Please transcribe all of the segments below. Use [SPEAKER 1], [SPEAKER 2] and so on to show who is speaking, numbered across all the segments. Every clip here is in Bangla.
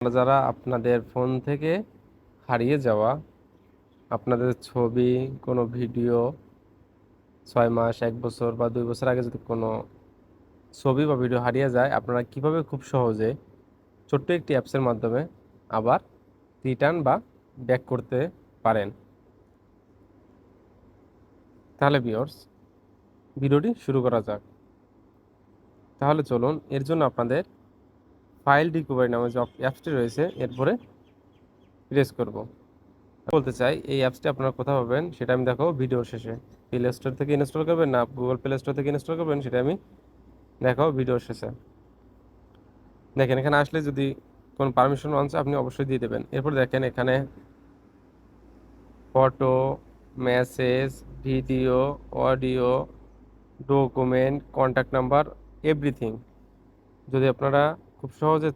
[SPEAKER 1] যারা আপনাদের ফোন থেকে হারিয়ে যাওয়া আপনাদের ছবি, কোনো ভিডিও 6 মাস, 1 বছর বা 2 বছর আগে যদি কোনো ছবি বা ভিডিও হারিয়ে যায়, আপনারা কিভাবে খুব সহজে ছোট্ট একটি অ্যাপসের মাধ্যমে আবার রিটার্ন বা ব্যাক করতে পারেন। তাহলে ভিউয়ার্স, ভিডিওটি শুরু করা যাক। তাহলে চলুন, এর জন্য আপনাদের ফাইল রিকভারি নামে যে অ্যাপসটি রয়েছে এরপরে প্রেস করব। বলতে চাই, এই অ্যাপসটি আপনারা কোথাও পাবেন সেটা আমি দেখাবো ভিডিওর শেষে। প্লে স্টোর থেকে ইনস্টল করবেন না গুগল প্লে স্টোর থেকে ইনস্টল করবেন সেটা আমি দেখাবো ভিডিওর শেষে। দেখেন, এখানে আসলে যদি কোনো পারমিশন আছে আপনি অবশ্যই দিয়ে দেবেন। এরপর দেখেন এখানে photo, message, video, audio, document, contact number, everything. যদি আপনারা খুব সহজে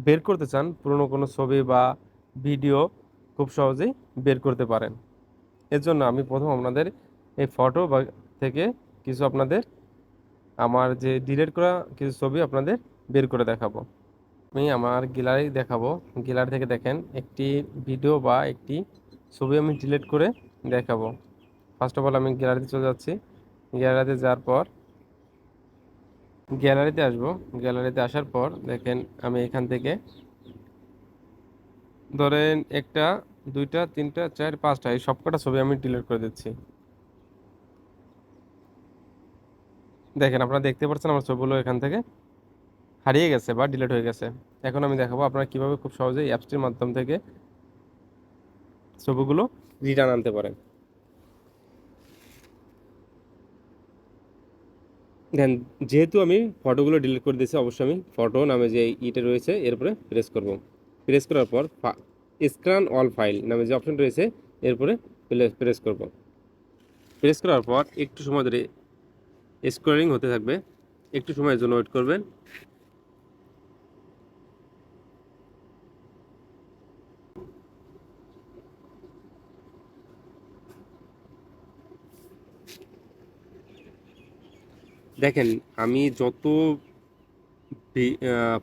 [SPEAKER 1] বের করতে চান পুরনো কোনো ছবি বা ভিডিও, খুব সহজেই বের করতে পারেন। এর জন্য আমি প্রথম আপনাদের এই ফটো বা থেকে কিছু আপনাদের আমার যে ডিলিট করা কিছু ছবি আপনাদের বের করে দেখাবো। আমি আমার গ্যালারি দেখাবো। গ্যালারি থেকে দেখেন একটি ভিডিও বা একটি ছবি আমি ডিলিট করে দেখাবো। ফার্স্ট অফ অল আমি গ্যালারিতে চলে যাচ্ছি। গ্যালারিতে যাওয়ার পর গ্যালারিতে আসবো। গ্যালারিতে আসার পর দেখেন আমি এখান থেকে ধরেন একটা, দুইটা, তিনটা, চার, পাঁচটা এই সবকটা ছবি আমি ডিলিট করে দিচ্ছি। দেখেন, আপনারা দেখতে পাচ্ছেন আমার ছবিগুলো এখান থেকে হারিয়ে গেছে বা ডিলিট হয়ে গেছে। এখন আমি দেখাবো আপনারা কিভাবে খুব সহজে এই অ্যাপসটির মাধ্যম থেকে ছবিগুলো রিটার্ন আনতে পারেন। দেন, যেহেতু আমি ফটোগুলো ডিলিট করে দিয়েছি, অবশ্যই আমি ফটো নামে যে ইটা রয়েছে এরপরে প্রেস করব। প্রেস করার পর স্ক্যান অল ফাইল নামে যে অপশন রয়েছে এরপরে প্রেস করব। প্রেস করার পর একটু সময় ধরে স্ক্রলিং হতে থাকবে, একটু সময়ের জন্য ওয়েট করবেন। দেখেন, আমি যত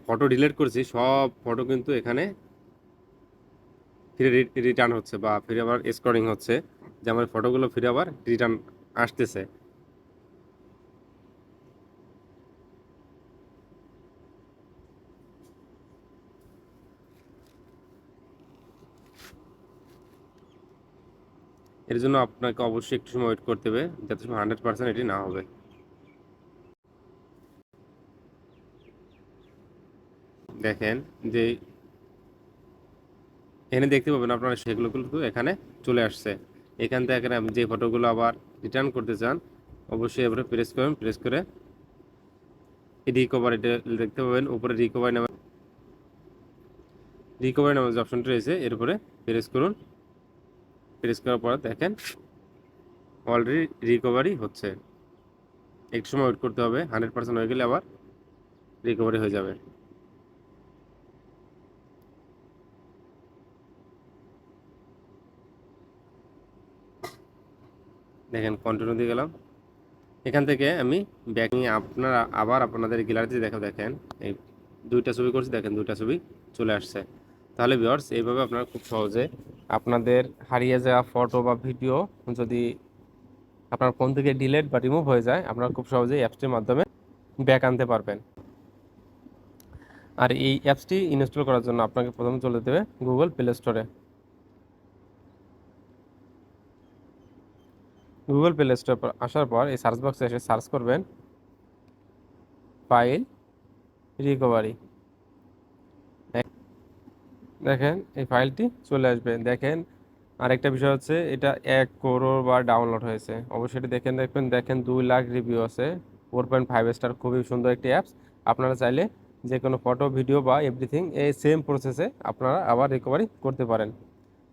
[SPEAKER 1] ফটো ডিলিট করেছি সব ফটো কিন্তু এখানে ফিরে রিটার্ন হচ্ছে বা ফিরে আবার স্ক্রলিং হচ্ছে, যে আমার ফটোগুলো ফিরে আবার রিটার্ন আসতেছে। এর জন্য আপনাকে অবশ্যই একটু সময় ওয়েট করতে হবে, যাতে সময় 100% এটি না হবে। দেখেন যে এখানে দেখতে পাবেন আপনারা সেগুলো কিন্তু এখানে চলে আসছে। এখান থেকে এখানে আপনি যে ফটোগুলো আবার রিটার্ন করতে চান অবশ্যই এবারে প্রেস করুন। প্রেস করে রিকভার এটা দেখতে পাবেন উপরে রিকভারি নামে যে অপশনটি রয়েছে এর উপরে প্রেস করুন। প্রেস করার পর দেখেন অলরেডি রিকভারি হচ্ছে। একটু সময় ওয়েট করতে হবে, 100% হয়ে গেলে আবার রিকভারি হয়ে যাবে। দেখেন, কন্টিনিউ দিয়ে গেলাম। এখান থেকে আমি ব্যাক নিয়ে আপনারা আবার আপনাদের গ্যালারিতে দেখেন এই দুইটা ছবি করছি, দেখেন দুইটা ছবি চলে আসছে। তাহলে ভিউয়ার্স, এইভাবে আপনারা খুব সহজে আপনাদের হারিয়ে যাওয়া ফটো বা ভিডিও যদি আপনার ফোন থেকে ডিলিট বা রিমুভ হয়ে যায়, আপনারা খুব সহজেই অ্যাপসটির মাধ্যমে ব্যাক আনতে পারবেন। আর এই অ্যাপসটি ইনস্টল করার জন্য আপনাকে প্রথমে চলে যেতে হবে গুগল প্লে স্টোরে। গুগল প্লে স্টোরে আসার পর এই সার্চ বক্সে এসে সার্চ করবেন ফাইল রিকভারি। দেখেন এই ফাইলটি চলে আসবে। দেখেন, আরেকটা বিষয় হচ্ছে এটা 1 করোড় বার ডাউনলোড হয়েছে। অবশ্যই এটা দেখবেন। দেখেন 2 লাখ রিভিউ আছে, 4.5 স্টার। খুবই সুন্দর একটি অ্যাপস। আপনারা চাইলে যে কোনো ফটো, ভিডিও বা এভরিথিং এই সেম প্রসেসে আপনারা আবার রিকভারি করতে পারেন।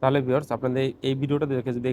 [SPEAKER 1] তাহলে ভিউয়ার্স, আপনাদের এই ভিডিওটা দেখে যদি